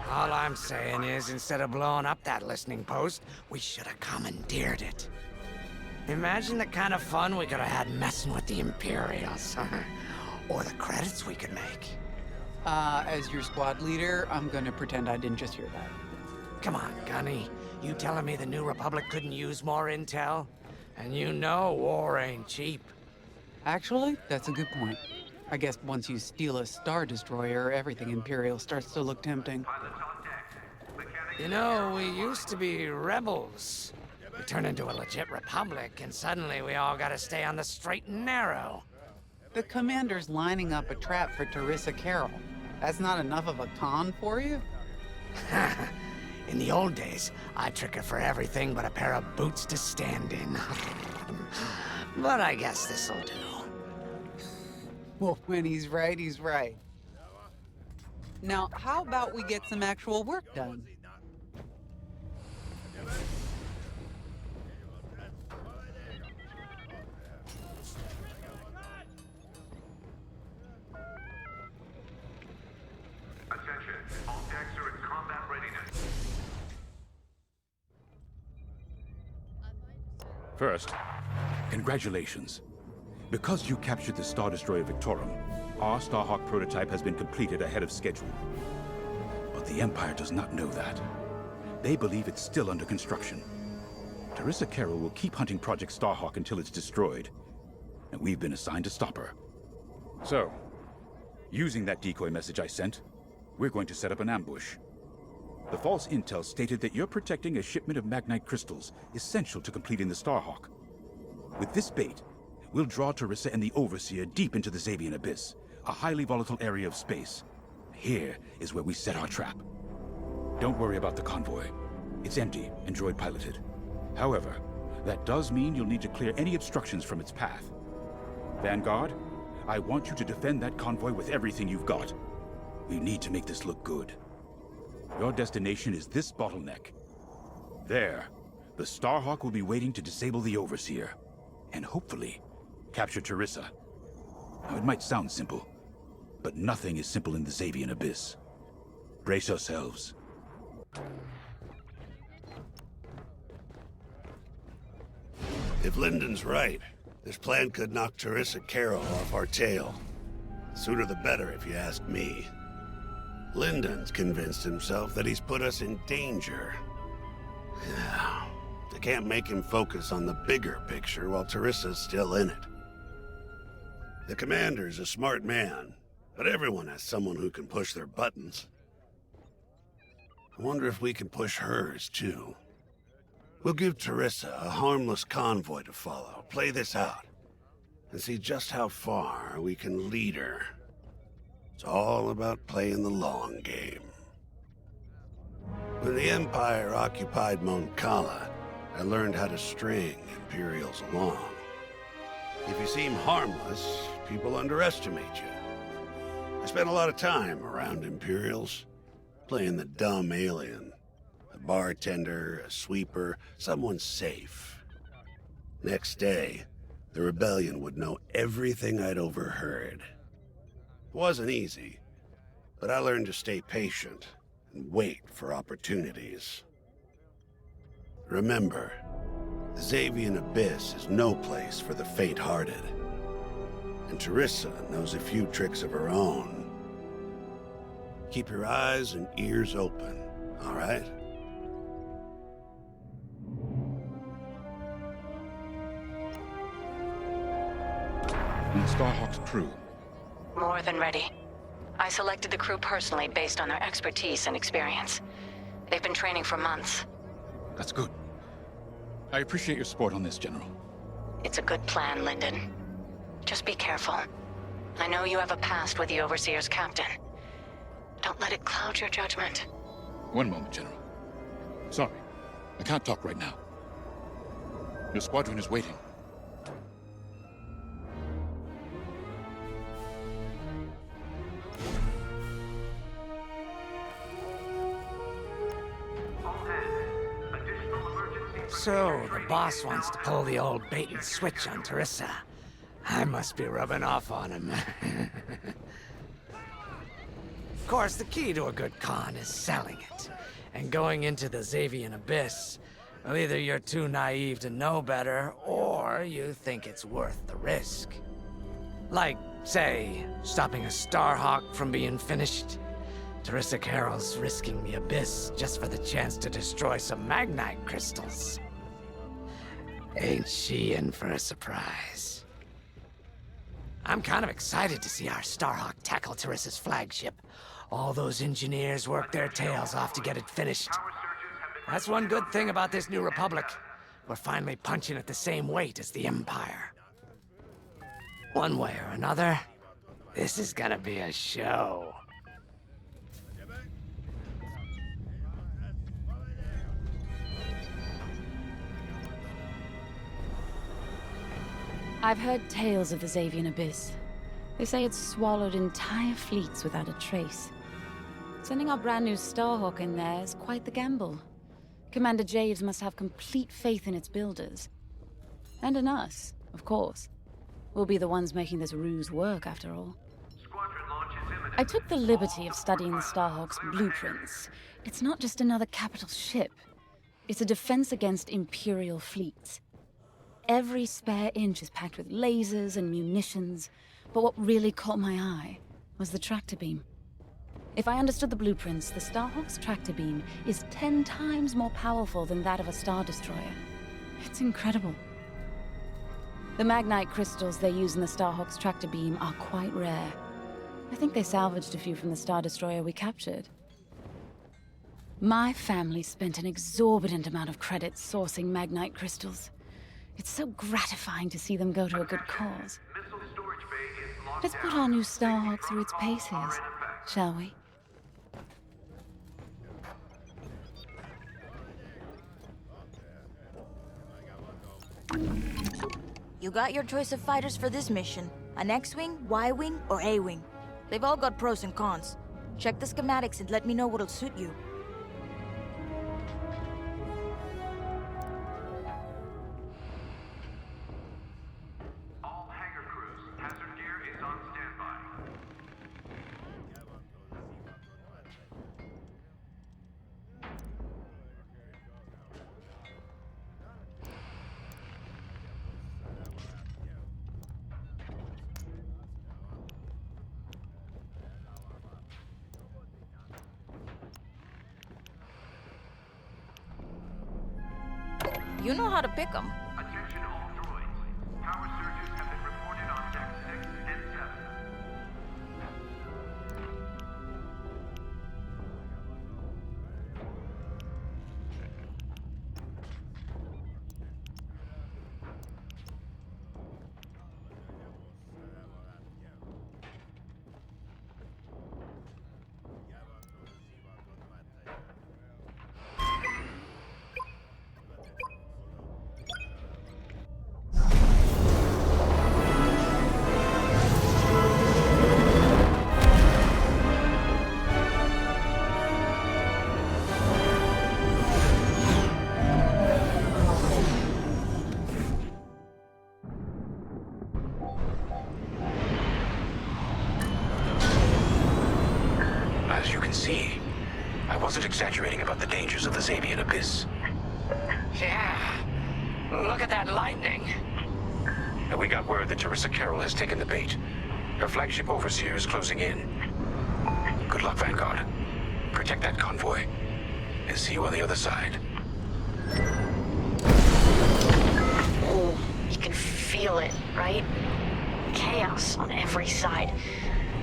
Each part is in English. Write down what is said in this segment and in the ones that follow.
All I'm saying is, instead of blowing up that listening post, we should have commandeered it. Imagine the kind of fun we could have had messing with the Imperials. Or the credits we could make. As your squad leader, I'm gonna pretend I didn't just hear that. Come on, Gunny. You telling me the New Republic couldn't use more intel? And you know war ain't cheap. Actually, that's a good point. I guess once you steal a Star Destroyer, everything Imperial starts to look tempting. You know, we used to be rebels. We turned into a legit republic, and suddenly we all gotta stay on the straight and narrow. The commander's lining up a trap for Teresa Carroll. That's not enough of a con for you? In the old days, I'd trick her for everything but a pair of boots to stand in. But I guess this'll do. Well, when he's right, he's right. Now, how about we get some actual work done? Attention, all decks are in combat readiness. First, congratulations. Because you captured the Star Destroyer Victorum, our Starhawk prototype has been completed ahead of schedule. But the Empire does not know that. They believe it's still under construction. Teresa Carroll will keep hunting Project Starhawk until it's destroyed, and we've been assigned to stop her. So, using that decoy message I sent, we're going to set up an ambush. The false intel stated that you're protecting a shipment of Magnite crystals essential to completing the Starhawk. With this bait, we'll draw Teresa and the Overseer deep into the Xavian Abyss, a highly volatile area of space. Here is where we set our trap. Don't worry about the convoy. It's empty and droid-piloted. However, that does mean you'll need to clear any obstructions from its path. Vanguard, I want you to defend that convoy with everything you've got. We need to make this look good. Your destination is this bottleneck. There, the Starhawk will be waiting to disable the Overseer, and hopefully, capture Teresa. Now, it might sound simple, but nothing is simple in the Xavian Abyss. Brace yourselves. If Lyndon's right, this plan could knock Teresa Carroll off our tail. Sooner the better, if you ask me. Lyndon's convinced himself that he's put us in danger. I can't make him focus on the bigger picture while Teresa's still in it. The commander's a smart man, but everyone has someone who can push their buttons. I wonder if we can push hers, too. We'll give Teresa a harmless convoy to follow, play this out, and see just how far we can lead her. It's all about playing the long game. When the Empire occupied Mon Cala, I learned how to string Imperials along. If you seem harmless, people underestimate you. I spent a lot of time around Imperials, playing the dumb alien. A bartender, a sweeper, someone safe. Next day, the rebellion would know everything I'd overheard. It wasn't easy, but I learned to stay patient and wait for opportunities. Remember, the Xavian Abyss is no place for the faint-hearted. And Teresa knows a few tricks of her own. Keep your eyes and ears open, all right? And the Starhawk's crew. More than ready. I selected the crew personally based on their expertise and experience. They've been training for months. That's good. I appreciate your support on this, General. It's a good plan, Lyndon. Just be careful. I know you have a past with the Overseer's captain. Don't let it cloud your judgment. One moment, General. Sorry, I can't talk right now. Your squadron is waiting. So, the boss wants to pull the old bait and switch on Teresa. I must be rubbing off on him. Of course, the key to a good con is selling it. And going into the Xavian Abyss, well, either you're too naive to know better, or you think it's worth the risk. Like, say, stopping a Starhawk from being finished. Teresa Carroll's risking the Abyss just for the chance to destroy some Magnite crystals. Ain't she in for a surprise? I'm kind of excited to see our Starhawk tackle Teresa's flagship. All those engineers work their tails off to get it finished. That's one good thing about this new Republic. We're finally punching at the same weight as the Empire. One way or another, this is gonna be a show. I've heard tales of the Xavian Abyss. They say it's swallowed entire fleets without a trace. Sending our brand new Starhawk in there is quite the gamble. Commander Javes must have complete faith in its builders. And in us, of course. We'll be the ones making this ruse work, after all. Squadron launch is imminent. I took the liberty of studying the Starhawk's blueprints. It's not just another capital ship. It's a defense against Imperial fleets. Every spare inch is packed with lasers and munitions, but what really caught my eye was the tractor beam. If I understood the blueprints, the Starhawk's tractor beam is 10 times more powerful than that of a Star Destroyer. It's incredible. The Magnite crystals they use in the Starhawk's tractor beam are quite rare. I think they salvaged a few from the Star Destroyer we captured. My family spent an exorbitant amount of credits sourcing Magnite crystals. It's so gratifying to see them go to a good cause. Missile storage bay is locked Let's put our new Starhawk through its paces, shall we? You got your choice of fighters for this mission. An X-Wing, Y-Wing, or A-Wing. They've all got pros and cons. Check the schematics and let me know what'll suit you. All hangar crews, hazard gear is on standby. You know how to pick them. Attention all droids. Power surges have been reported on deck 6 and 7. As you can see, I wasn't exaggerating about the dangers of the Xavian Abyss. Yeah. Look at that lightning. And we got word that Teresa Carroll has taken the bait. Her flagship Overseer is closing in. Good luck, Vanguard. Protect that convoy. And see you on the other side. You can feel it, right? Chaos on every side.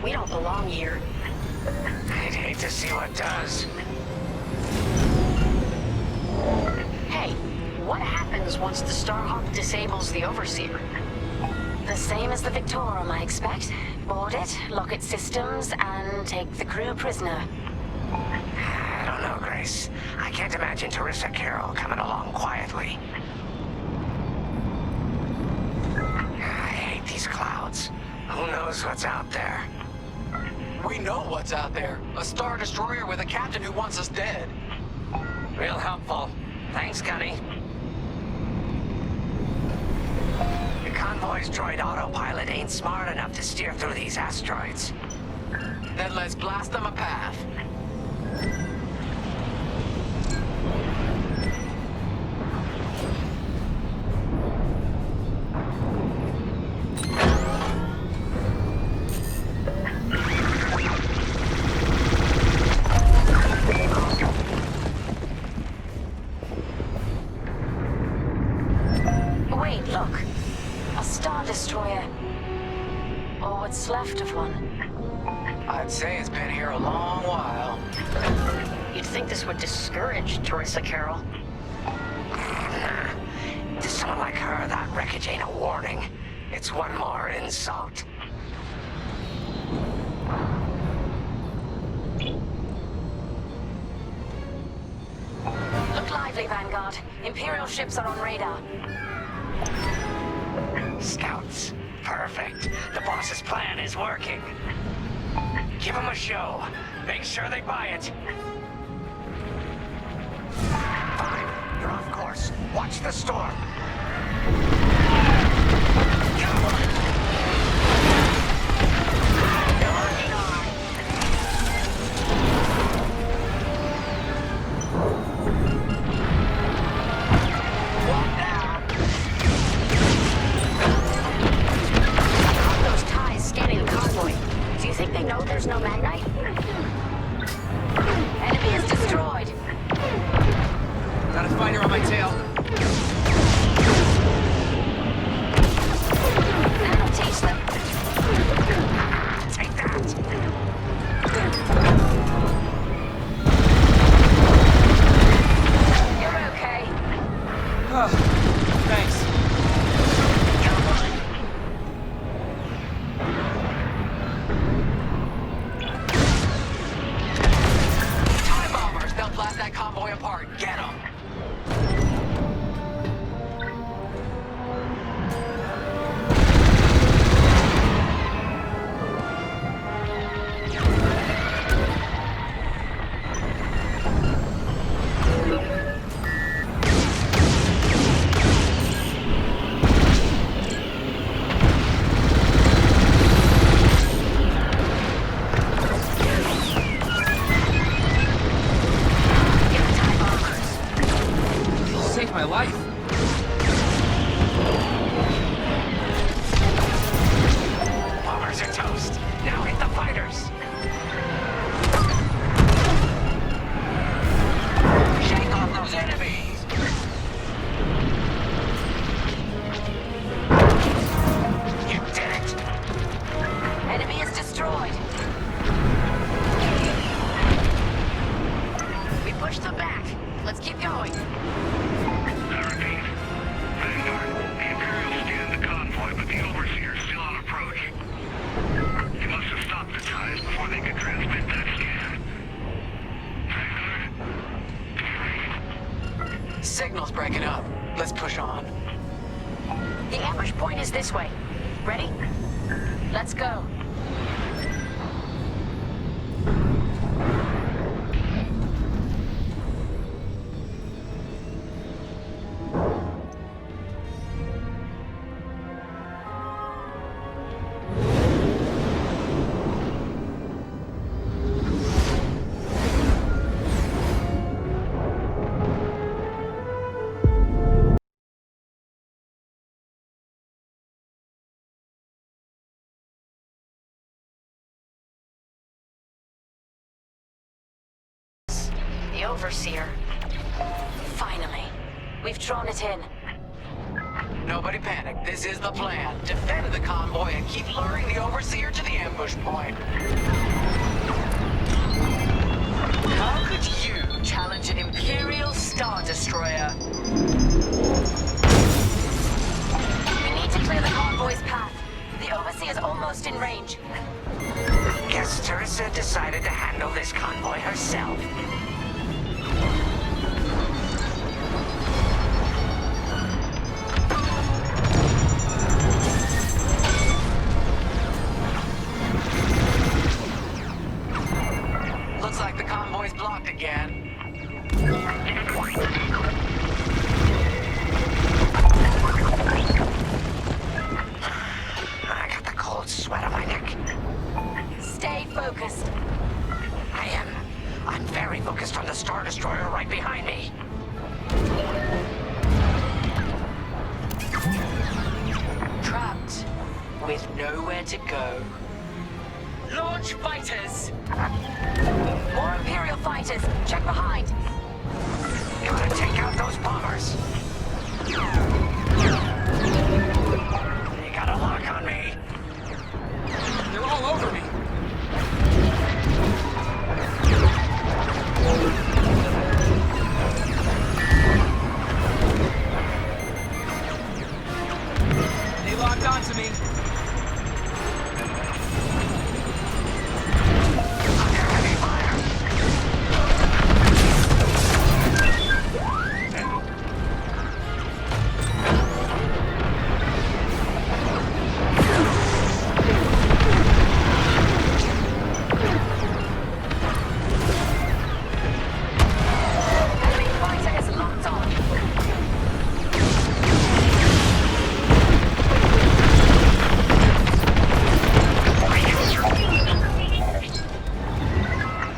We don't belong here. I'd hate to see what does. Hey, what happens once the Starhawk disables the Overseer? The same as the Victorum, I expect. Board it, lock its systems, and take the crew prisoner. I don't know, Grace. I can't imagine Teresa Carroll coming along quietly. I hate these clouds. Who knows what's out there? We know what's out there. A Star Destroyer with a captain who wants us dead. Real helpful. Thanks, Gunny. The convoy's droid autopilot ain't smart enough to steer through these asteroids. Then let's blast them a path. Wait, look. A Star Destroyer. Or what's left of one. I'd say it's been here a long while. You'd think this would discourage Teresa Carroll. To someone like her, that wreckage ain't a warning. It's one more insult. Look lively, Vanguard. Imperial ships are on radar. Scouts. Perfect. The boss's plan is working. Give them a show. Make sure they buy it. Fine. You're off course. Watch the storm. Come on. You're working on. Walk down. Those ties scanning the convoy. Do you think they know there's no Magnite? Enemy is destroyed. Got a fighter on my tail. That'll teach them. Take that. You're okay. Thanks. Time bombers. They'll blast that convoy apart. Get them. Saved my life. Bombers are toast. Now hit the fighters. Shake off those enemies. You did it. Enemy is destroyed. We pushed them back. Let's keep going. I repeat. Vanguard, the Imperials scanned the convoy, but the Overseer's still on approach. You must have stopped the ties before they could transmit that scan. Vanguard? Signal's breaking up. Let's push on. The ambush point is this way. Ready? Let's go. The Overseer. Finally. We've drawn it in. Nobody panic. This is the plan. Defend the convoy and keep luring the Overseer to the ambush point. How could you challenge an Imperial Star Destroyer? We need to clear the convoy's path. The Overseer's almost in range. Guess Teresa decided to handle this convoy herself. Looks like the convoy's blocked again. I got the cold sweat on my neck. Stay focused. I am. I'm very focused on the Star Destroyer right behind me. Trapped. With nowhere to go. Launch fighters! More Imperial fighters. Check behind. Gotta take out those bombers. They got a lock on me. They're all over me. They locked onto me. Under heavy fire. Enemy fighter is locked on.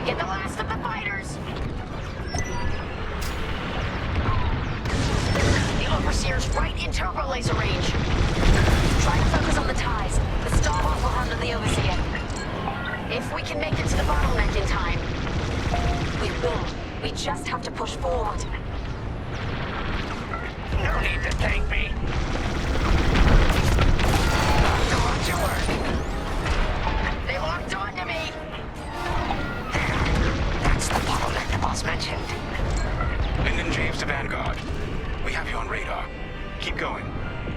Get the last of the fighters. The Overseer's right in turbo laser range. Try to focus on the ties. The Starhawk will handle the Overseer. If we can make it to the bottleneck in time, we will. We just have to push forward. No need to thank me. Don't want your work. They locked onto me. That's the bottleneck the boss mentioned. Lyndon James to Vanguard. We have you on radar. Keep going.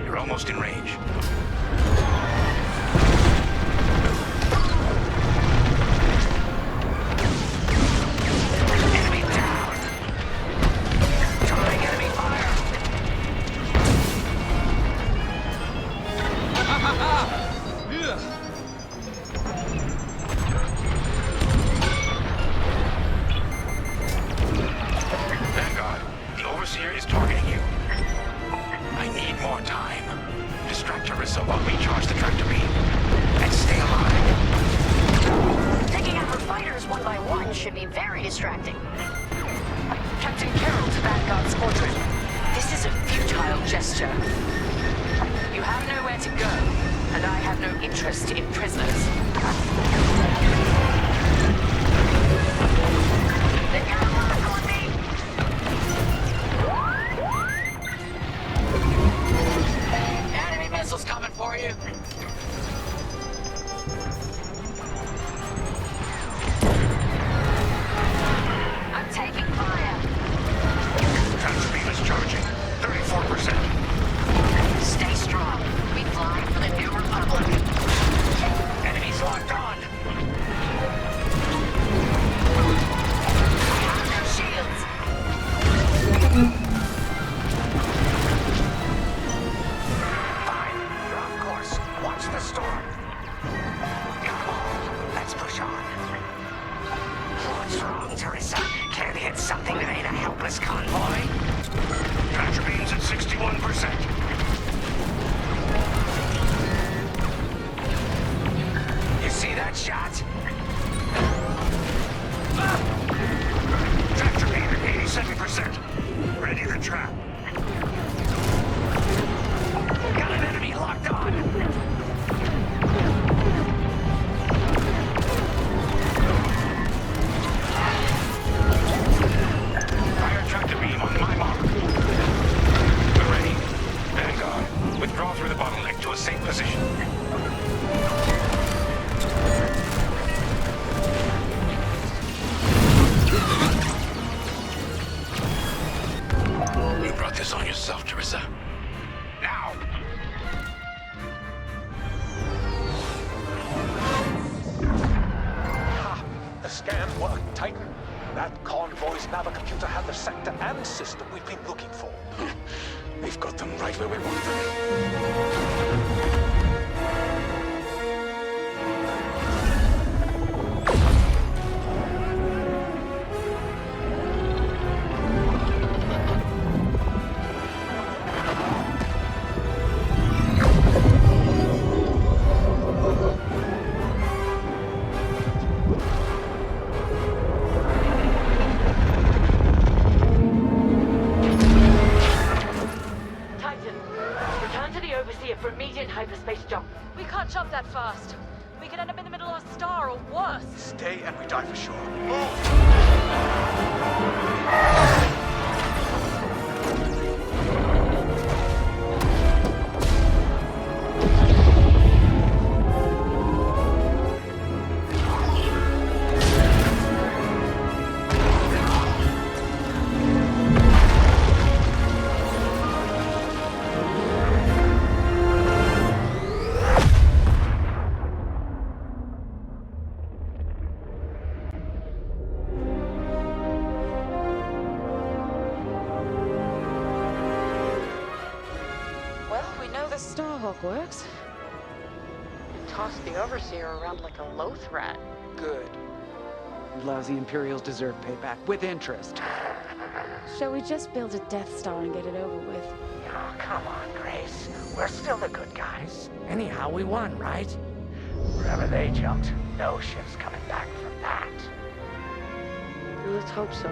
You're almost in range. Enemy down. Drawing enemy fire. Vanguard, the Overseer is targeting you. I need more time. Distract Teresa while we charge the tractor beam. And stay alive. Taking out the fighters one by one should be very distracting. Captain Carroll to Vanguard Squadron. This is a futile gesture. You have nowhere to go, and I have no interest in prisoners. They've got a lock on me! Enemy missiles coming for you. I'm taking fire! Tractor beam is charging. 34%. Stay strong! We fly for the New Republic! Enemies locked on. We have no shields! Fine. You're off course. Watch the storm. Got 'em all. Let's push on. What's wrong, Teresa? Can't hit something that ain't a helpless convoy? Tractor beam's at 61%. You see that shot? Tractor beam at 87%. Ready to trap. Got an enemy locked on. Fire tractor beam on my mark. We're ready. Vanguard, withdraw through the bottleneck to a safe position. You brought this on yourself, Teresa. Now! The scan worked, Titan. That convoy's navicomputer had the sector and system we've been looking for. We've got them right where we want them. fast. We could end up in the middle of a star or worse. Stay and we die for sure. Move! Works. Toss the Overseer around like a loath rat. Good. Lousy Imperials deserve payback, with interest. Shall we just build a Death Star and get it over with? Oh, come on, Grace. We're still the good guys. Anyhow, we won, right? Wherever they jumped, no ship's coming back from that. Let's hope so.